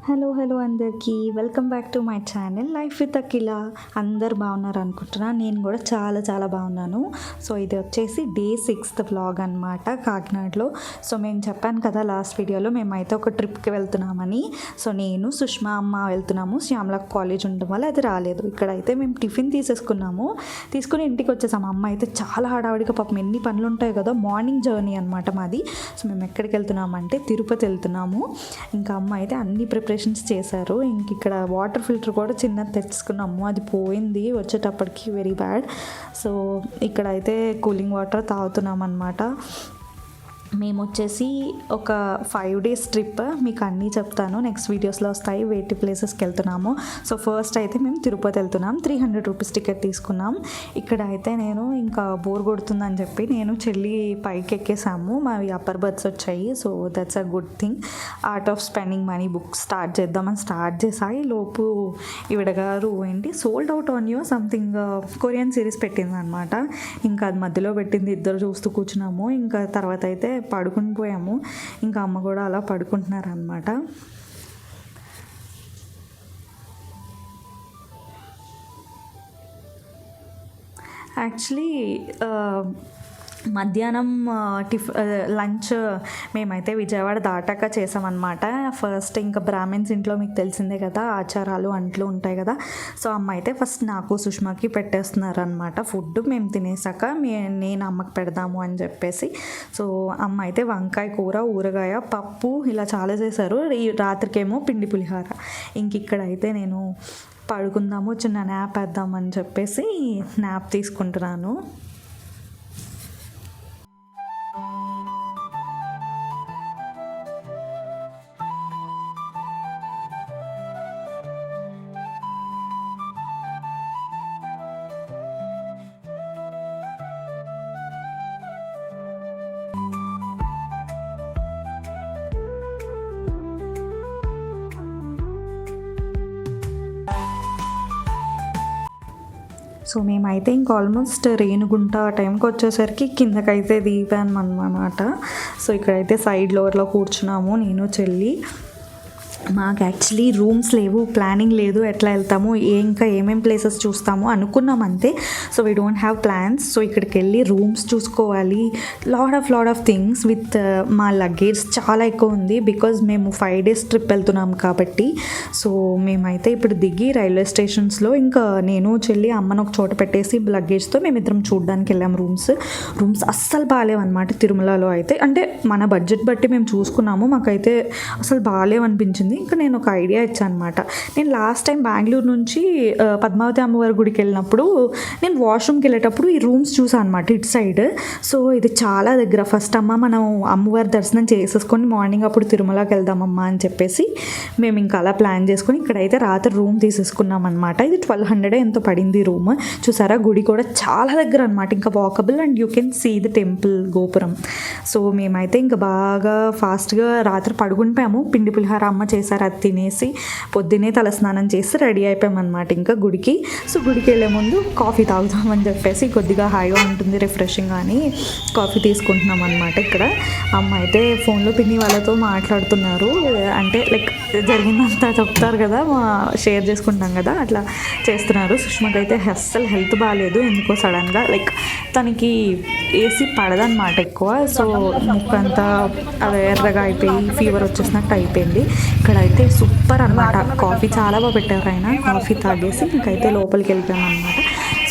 Hello అందరికీ welcome back to my channel life with Akhila. అందరు బాగున్నారు అనుకుంటున్నా. నేను కూడా చాలా బాగున్నాను. సో ఇది వచ్చేసి డే 6th వ్లాగ్ అనమాట కాకినాడలో. సో మేము చెప్పాను కదా లాస్ట్ వీడియోలో మేమైతే ఒక ట్రిప్కి వెళ్తున్నామని. సో నేను సుష్మా అమ్మ వెళ్తున్నాము. శ్యామలకు కాలేజ్ ఉండడం వల్ల అది రాలేదు. ఇక్కడైతే మేము టిఫిన్ తీసుకుని ఇంటికి వచ్చేసాము. అమ్మ అయితే చాలా హడావిడిగా, పాపం ఎన్ని పనులు ఉంటాయి కదా, మార్నింగ్ జర్నీ అనమాట మాది. సో మేము ఎక్కడికి వెళ్తున్నామంటే తిరుపతి వెళ్తున్నాము. ఇంకా అమ్మ అయితే అన్ని ప్రిపరేషన్స్ చేశారు. ఇంక ఇక్కడ వాటర్ ఫిల్టర్ కూడా చిన్నది తెచ్చుకున్నాము, అది పోయింది వచ్చేటప్పటికి, వెరీ బ్యాడ్. సో ఇక్కడైతే కూలింగ్ వాటర్ తాగుతున్నాం అనమాట. మేము వచ్చేసి ఒక 5 days ట్రిప్, మీకు అన్నీ చెప్తాను, నెక్స్ట్ వీడియోస్లో వస్తాయి. వేటి ప్లేసెస్కి వెళ్తున్నాము. సో ఫస్ట్ అయితే మేము తిరుపతి వెళ్తున్నాం. 300 రూపీస్ టికెట్ తీసుకున్నాం. ఇక్కడ అయితే నేను ఇంకా బోర్ కొడుతుందని చెప్పి నేను చెల్లి పైకి ఎక్కేసాము. మావి అప్పర్ బర్త్స్ వచ్చాయి. So that's a good thing. Art of spending money book start చేద్దామని స్టార్ట్ చేసాయి. లోపు ఈవిడ గారు ఏంటి sold out on you something Korean series పెట్టింది అనమాట. ఇంకా అది మధ్యలో పెట్టింది, ఇద్దరు చూస్తూ కూర్చున్నాము. ఇంకా తర్వాత అయితే పడుకుని పోయాము. ఇంకా అమ్మ కూడా అలా పడుకుంటున్నారు అనమాట. యాక్చువల్లీ మధ్యాహ్నం లంచ్ మేమైతే విజయవాడ దాటాక చేసామన్నమాట. ఫస్ట్ ఇంకా బ్రాహ్మిన్స్ ఇంట్లో మీకు తెలిసిందే కదా, ఆచారాలు అంట్లు ఉంటాయి కదా. సో అమ్మ అయితే ఫస్ట్ నాకు సుష్మాకి పెట్టేస్తున్నారు అనమాట ఫుడ్. మేము తినేసాక నేను అమ్మకి పెడదాము అని చెప్పేసి. సో అమ్మ అయితే వంకాయ కూర, ఊరగాయ, పప్పు ఇలా చాలా చేశారు. ఈ రాత్రికేమో పిండి పులిహార. ఇంక ఇక్కడైతే నేను పడుకుందాము, చిన్న న్యాప్ వేద్దామని చెప్పేసి న్యాప్ తీసుకుంటున్నాను. సో మేమైతే ఇంక ఆల్మోస్ట్ రేణుగుంట టైంకి వచ్చేసరికి కిందకైతే దిగాను అనమాట. సో ఇక్కడైతే సైడ్ లోవర్లో కూర్చున్నాము నేను చెల్లి. మాకు యాక్చువల్లీ రూమ్స్ లేవు, ప్లానింగ్ లేదు, ఎట్లా వెళ్తాము, ఇంకా ఏమేమి ప్లేసెస్ చూస్తాము అనుకున్నాం అంతే. So we don't have plans. So ఇక్కడికి వెళ్ళి రూమ్స్ చూసుకోవాలి, లాట్ ఆఫ్ థింగ్స్ విత్ మా లగేజ్ చాలా ఎక్కువ ఉంది. బికాజ్ మేము 5 days ట్రిప్ వెళ్తున్నాం కాబట్టి. సో మేమైతే ఇప్పుడు దిగి రైల్వే స్టేషన్స్లో ఇంకా నేను చెల్లి అమ్మను ఒక చోట పెట్టేసి లగేజ్తో మేమిద్దరం చూడడానికి వెళ్ళాము. రూమ్స్ అస్సలు బాగాలేవన్నమాట తిరుమలలో అయితే. అంటే మన బడ్జెట్ బట్టి మేము చూసుకున్నాము, మాకైతే అసలు బాగాలేవనిపించింది. ఇంకా నేను ఒక ఐడియా ఇచ్చాను అనమాట. నేను లాస్ట్ టైం బెంగళూరు నుంచి పద్మావతి అమ్మవారి గుడికి వెళ్ళినప్పుడు నేను వాష్రూమ్కి వెళ్ళేటప్పుడు ఈ రూమ్స్ చూసాను అనమాట ఇటు సైడ్. సో ఇది చాలా దగ్గర. ఫస్ట్ మనం అమ్మవారి దర్శనం చేసేసుకొని మార్నింగ్ అప్పుడు తిరుమలకి వెళ్దామమ్మా అని చెప్పేసి మేము ఇంకా అలా ప్లాన్ చేసుకొని ఇక్కడైతే రాత్రి రూమ్ తీసేసుకున్నాం అనమాట. ఇది 1200 ఎంతో పడింది రూమ్. చూసారా, గుడి కూడా చాలా దగ్గర అనమాట, ఇంకా walkable and you can see the temple గోపురం. సో మేమైతే ఇంకా బాగా ఫాస్ట్గా రాత్రి పడుకునిపోయాము. పిండి పులిహార అమ్మ చేసారు, అది తినేసి పొద్దున్నే తలస్నానం చేసి రెడీ అయిపోయామన్నమాట ఇంకా గుడికి. సో గుడికి వెళ్ళే ముందు కాఫీ తాగుతామని చెప్పేసి కొద్దిగా హాయిగా ఉంటుంది, రిఫ్రెషింగ్ అని కాఫీ తీసుకుంటున్నాం అనమాట. ఇక్కడ అమ్మ అయితే ఫోన్లో పిన్ని వాళ్ళతో మాట్లాడుతున్నారు. అంటే లైక్ జరిగిందంతా చెప్తారు కదా, షేర్ చేసుకుంటాం కదా, అట్లా చేస్తున్నారు. సుష్మకి అయితే అస్సలు హెల్త్ బాగాలేదు ఎందుకో సడన్గా, లైక్ తనకి ఏసీ పడదన్నమాట ఎక్కువ. సో ముక్కంతా ఎర్రగా అయిపోయి ఫీవర్ వచ్చేసినట్టు అయిపోయింది. ఇక్కడైతే సూపర్ అనమాట, కాఫీ చాలా బాగా పెట్టారు ఆయన. కాఫీ తాగేసి ఇంకైతే లోపలికి వెళ్ళిపోయాం అనమాట.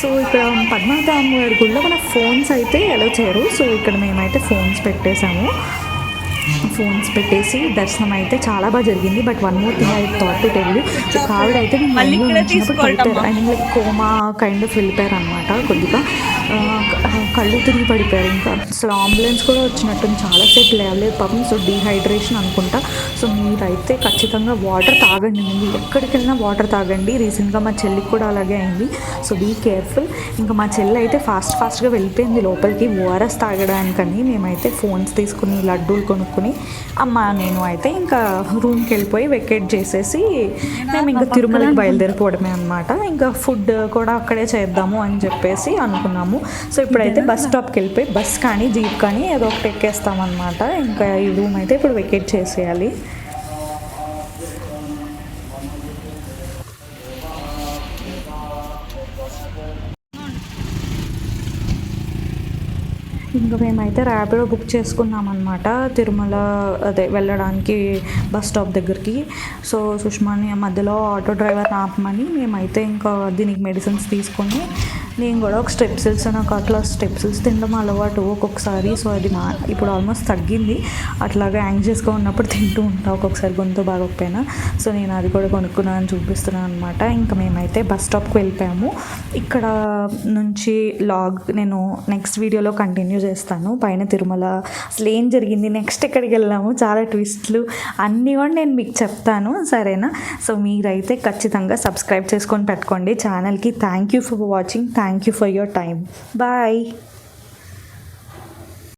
సో ఇక్కడ పద్మావతి అమ్మవారి గుడిలో మన ఫోన్స్ అయితే ఎలా చేయరు. సో ఇక్కడ మేమైతే ఫోన్స్ పెట్టేసి దర్శనం అయితే చాలా బాగా జరిగింది. But one more thing I thought to tell you. So ఆవిడ అయితే పడిపోయారు, I mean like coma kind of వెళ్ళిపోయారు అనమాట. కొద్దిగా కళ్ళు తిరిగి పడిపోయారు. ఇంకా అసలు అంబులెన్స్ కూడా వచ్చినట్టుంది, చాలాసేపు లేవలేదు పాపం. సో డీహైడ్రేషన్ అనుకుంటా. సో మీరైతే ఖచ్చితంగా వాటర్ తాగండి, మీరు ఎక్కడికి వెళ్ళినా వాటర్ తాగండి. రీసెంట్గా మా చెల్లికి కూడా అలాగే అయింది. So be careful. ఇంకా మా చెల్లి అయితే ఫాస్ట్గా వెళ్ళిపోయింది లోపలికి ఓఆర్ఎస్ తాగడానికని. మేమైతే ఫోన్స్ తీసుకుని లడ్డూలు కొనుక్కొని నేను అయితే ఇంకా రూమ్కి వెళ్ళిపోయి వెకేట్ చేసేసి మేము ఇంకా తిరుమలకి బయలుదేరిపోవడమే అనమాట. ఇంకా ఫుడ్ కూడా అక్కడే చేద్దాము అని చెప్పేసి అనుకున్నాము. సో ఇప్పుడైతే బస్ స్టాప్కి వెళ్ళిపోయి బస్ కానీ జీప్ కానీ ఏదో ఒకటి ఎక్కేస్తామన్నమాట. ఇంకా ఈ రూమ్ అయితే ఇప్పుడు వెకేట్ చేసేయాలి. ఇంకా మేమైతే ర్యాపిడో బుక్ చేసుకున్నాం అనమాట తిరుమల అదే వెళ్ళడానికి బస్ స్టాప్ దగ్గరికి. సో సుష్మాని మధ్యలో ఆటో డ్రైవర్ ఆపమని మేమైతే ఇంకా దీనికి మెడిసిన్స్ తీసుకొని నేను కూడా ఒక స్టెప్సిల్స్ నాకు అట్లా స్టెప్సిల్స్ తినడం అలవాటు ఒక్కొక్కసారి. సో అది ఇప్పుడు ఆల్మోస్ట్ తగ్గింది. అట్లాగే యాంగ్జియస్గా ఉన్నప్పుడు తింటూ ఉంటాను ఒక్కొక్కసారి గొంతు బాగోకపోయినా. సో నేను అది కూడా కొనుక్కున్నాను చూపిస్తున్నాను అనమాట. ఇంకా మేమైతే బస్ స్టాప్కి వెళ్ళిపోయాము. ఇక్కడ నుంచి లాగ్ నేను నెక్స్ట్ వీడియోలో కంటిన్యూ చేస్తాను. పైన తిరుమల అసలు ఏం జరిగింది, నెక్స్ట్ ఎక్కడికి వెళ్ళాము, చాలా ట్విస్ట్లు అన్నీ కూడా నేను మీకు చెప్తాను, సరేనా? సో మీరైతే ఖచ్చితంగా సబ్స్క్రైబ్ చేసుకొని పెట్టుకోండి ఛానల్కి. Thank you for watching. Thank you for your time. Bye.